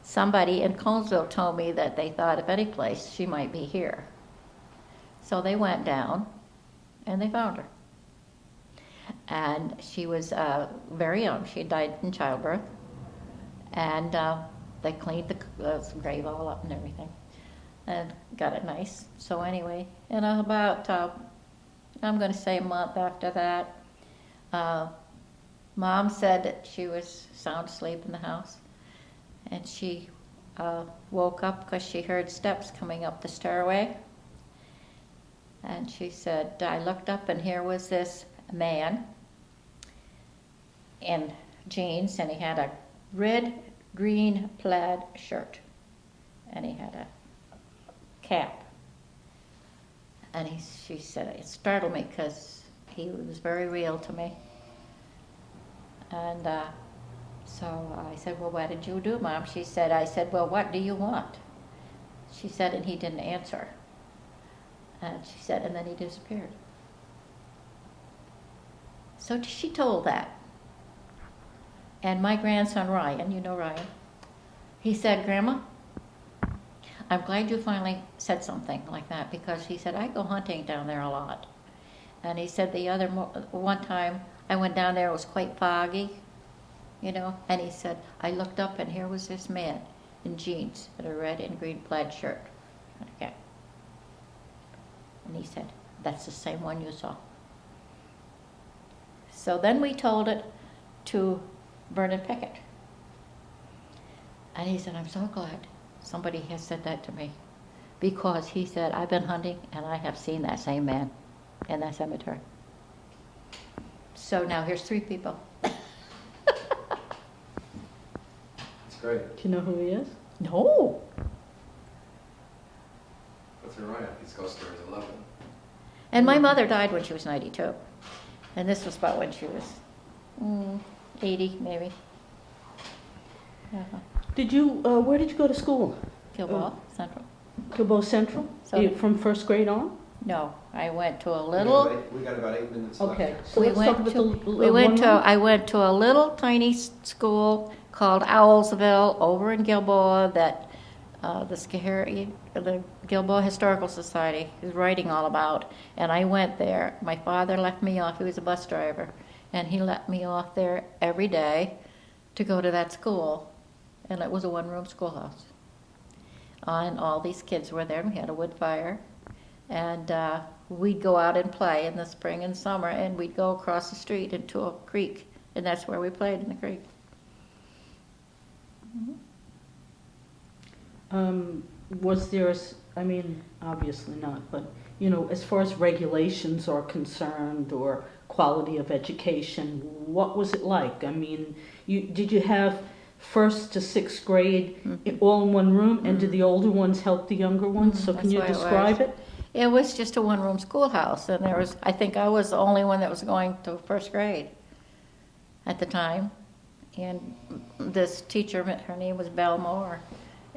Somebody in Colesville told me that they thought if any place she might be here." So they went down, and they found her. And she was very young. She died in childbirth. And they cleaned the grave all up and everything, and got it nice. So anyway, and about, I'm going to say a month after that, Mom said that she was sound asleep in the house. And she woke up because she heard steps coming up the stairway. And she said, I looked up, and here was this man in jeans, and he had a red-green plaid shirt, and he had a cap. And she said, it startled me because he was very real to me. And so I said, well, what did you do, Mom? I said, well, what do you want? She said, and he didn't answer. And she said, and then he disappeared. So she told that. And my grandson Ryan, you know Ryan, he said, Grandma, I'm glad you finally said something like that, because he said, I go hunting down there a lot. And he said one time I went down there, it was quite foggy, you know, and he said, I looked up and here was this man in jeans and a red and green plaid shirt. Okay. And he said, that's the same one you saw. So then we told it to Vernon Pickett. And he said, I'm so glad somebody has said that to me. Because he said, I've been hunting and I have seen that same man in that cemetery. So now here's 3 people. That's great. Do you know who he is? No. That's all right. These ghost stories, I love them. And my mother died when she was 92. And this was about when she was 80 maybe. Uh-huh. Did you, where did you go to school? Gilboa Central. Gilboa Central? So- From first grade on? No, I went to a little. We got about 8 minutes left. Okay. So We let's talk went about to. the We went one to. room. I went to a little tiny school called Owlsville over in Gilboa that the Gilboa Historical Society is writing all about. And I went there. My father left me off. He was a bus driver, and he let me off there every day to go to that school. And it was a one-room schoolhouse. And all these kids were there. And we had a wood fire. And we'd go out and play in the spring and summer, and we'd go across the street into a creek, and that's where we played, in the creek. Was there, I mean, obviously not, but, you know, as far as regulations are concerned or quality of education, what was it like? I mean, did you have first to sixth grade all in one room, and did the older ones help the younger ones? So can That's you why it describe was. it? It was just a one-room schoolhouse, and I think I was the only one that was going to first grade at the time. And this teacher, her name was Belle Moore,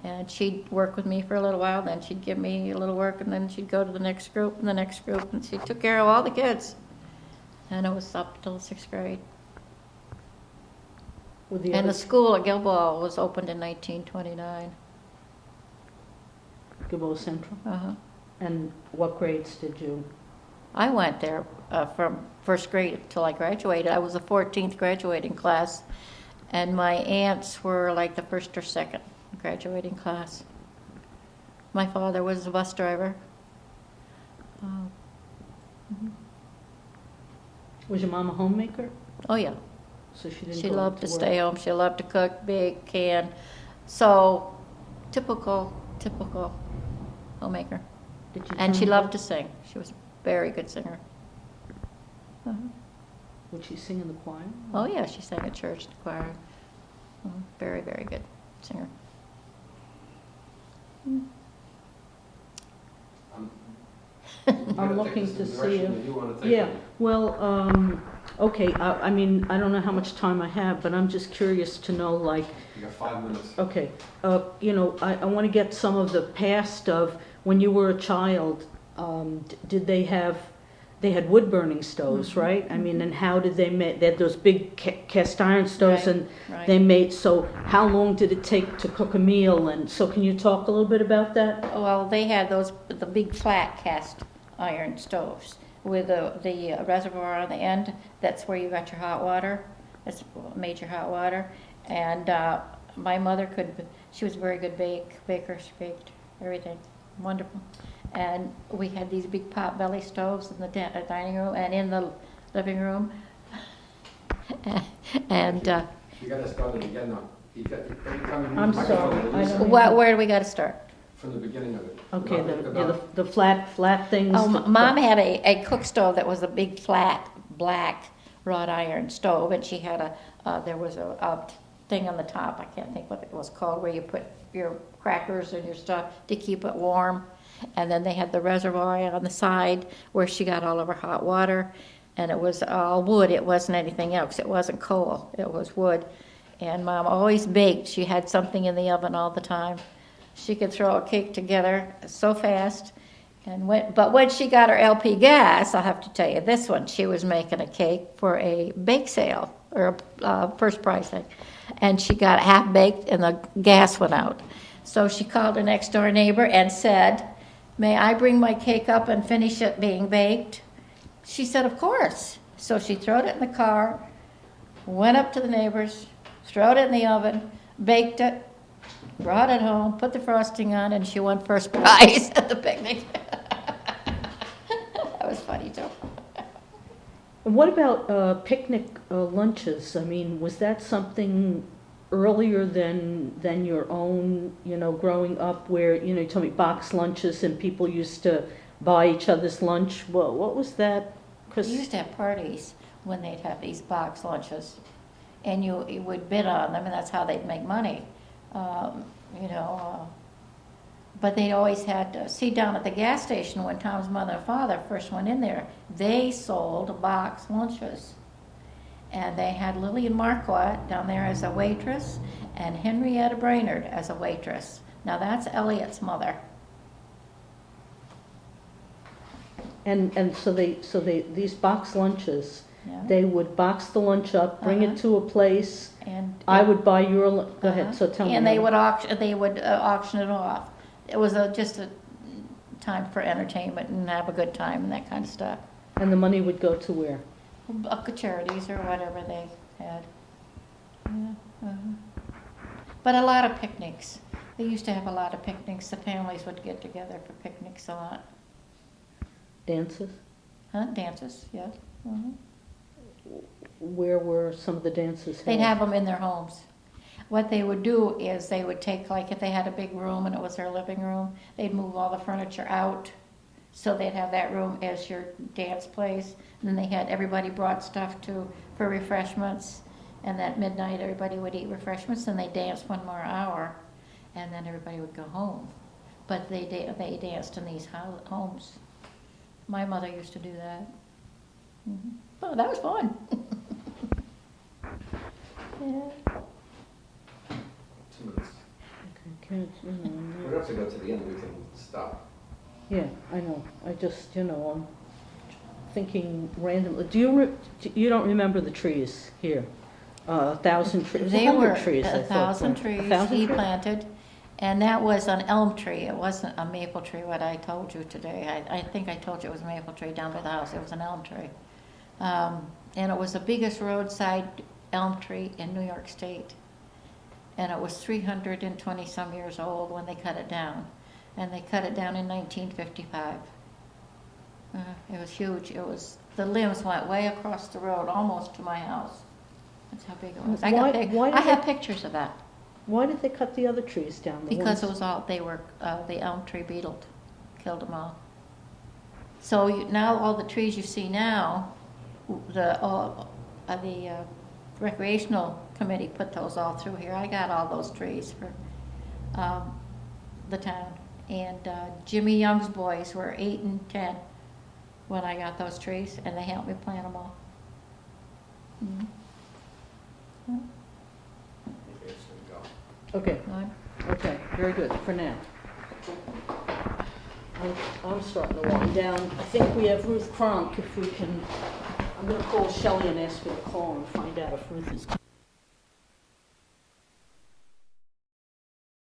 and she'd work with me for a little while, then she'd give me a little work, and then she'd go to the next group and the next group, and she took care of all the kids. And it was up till 6th grade. With the And the other school at Gilboa was opened in 1929. Gilboa Central? Uh-huh. And what grades did you? I went there from first grade till I graduated. I was the 14th graduating class, and my aunts were like the first or second graduating class. My father was a bus driver. Was your mom a homemaker? Oh yeah, So she didn't she go loved to work. stay home. She loved to cook, bake, can. So typical homemaker. Did you And tell she me loved to sing. She was a very good singer. Uh-huh. Would she sing in the choir? Oh yeah, she sang at church, the choir. Very, very good singer. I'm looking to see if- You want to take Yeah, it. well, okay, I mean, I don't know how much time I have, but I'm just curious to know, like, You got 5 minutes. okay, you know, I want to get some of the past of when you were a child. Did they had wood burning stoves, right? I mean, and how did they make, they had those big cast iron stoves, Right, and right. they made, so how long did it take to cook a meal? And so can you talk a little bit about that? Well, they had the big flat cast iron stoves with the reservoir on the end. That's where you got your hot water. That's what made your hot water. And my mother she was a very good baker. She baked everything. Wonderful. And we had these big pot belly stoves in the dining room and in the living room. And You got to start it again now. Every time you I'm use the sorry, microphone, I listen don't- where do we got to start? From the beginning of it. Okay, About- the flat things. Oh, Mom had a cook stove that was a big flat black wrought iron stove, and she had there was a thing on the top. I can't think what it was called, where you put your crackers and your stuff to keep it warm. And then they had the reservoir on the side where she got all of her hot water, and it was all wood. It wasn't anything else. It wasn't coal. It was wood. And Mom always baked. She had something in the oven all the time. She could throw a cake together so fast. But when she got her LP gas, I'll have to tell you this one, she was making a cake for a bake sale, or a first prize thing. And she got it half baked and the gas went out. So she called her next door neighbor and said, "May I bring my cake up and finish it being baked?" She said, "Of course." So she threw it in the car, went up to the neighbors, threw it in the oven, baked it, brought it home, put the frosting on, and she won first prize at the picnic. That was funny too. And what about picnic lunches? I mean, was that something earlier than your own, growing up where, you told me box lunches and people used to buy each other's lunch? Well, what was that? We 'Cause used to have parties when they'd have these box lunches, and you would bid on them, and that's how they'd make money. But they always had, see down at the gas station when Tom's mother and father first went in there, they sold box lunches. And they had Lillian Marquardt down there as a waitress and Henrietta Brainerd as a waitress. Now that's Elliot's mother. And so these box lunches, Yeah. they would box the lunch up, bring Uh-huh. it to a place. And I would buy your, go ahead, Uh-huh. so tell me. And they now. would auction it off. It was just a time for entertainment and have a good time and that kind of stuff. And the money would go to where? Charities or whatever they had. Yeah, uh-huh. But a lot of picnics. They used to have a lot of picnics. The families would get together for picnics a lot. Dances? Huh? Dances, yes. Mhm. Where were some of the dances held? They'd have them in their homes. What they would do is they would take, like if they had a big room and it was their living room, they'd move all the furniture out. So they'd have that room as your dance place. And then they had, everybody brought stuff for refreshments. And at midnight, everybody would eat refreshments and they danced one more hour. And then everybody would go home. But they danced in these homes. My mother used to do that. Mhm. Oh, that was fun. Yeah. 2 minutes. Okay, We don't have to go to the end, we can stop. yeah, I know. I just, I'm thinking randomly. You don't remember the trees here? 1,000 trees, They 100 were trees, I thought. 1,000 trees 1,000 he trees? planted, and that was an elm tree. It wasn't a maple tree, what I told you today. I think I told you it was a maple tree down by the house. It was an elm tree. And it was the biggest roadside elm tree in New York State. And it was 320-some years old when they cut it down. And they cut it down in 1955. It was huge. The limbs went way across the road, almost to my house. That's how big it was. I have pictures of that. Why did they cut the other trees down? Because it was the elm tree beetle killed them all. So now all the trees you see now, the recreational committee put those all through here. I got all those trees for the town. And Jimmy Young's boys were 8 and 10 when I got those trees, and they helped me plant them all. Mhm. Okay, so we go. Okay, Good. okay, very good, for now. I'm starting to wind down. I think we have Ruth Kronk, if we can, I'm gonna call Shelley and ask her to call and find out if Ruth is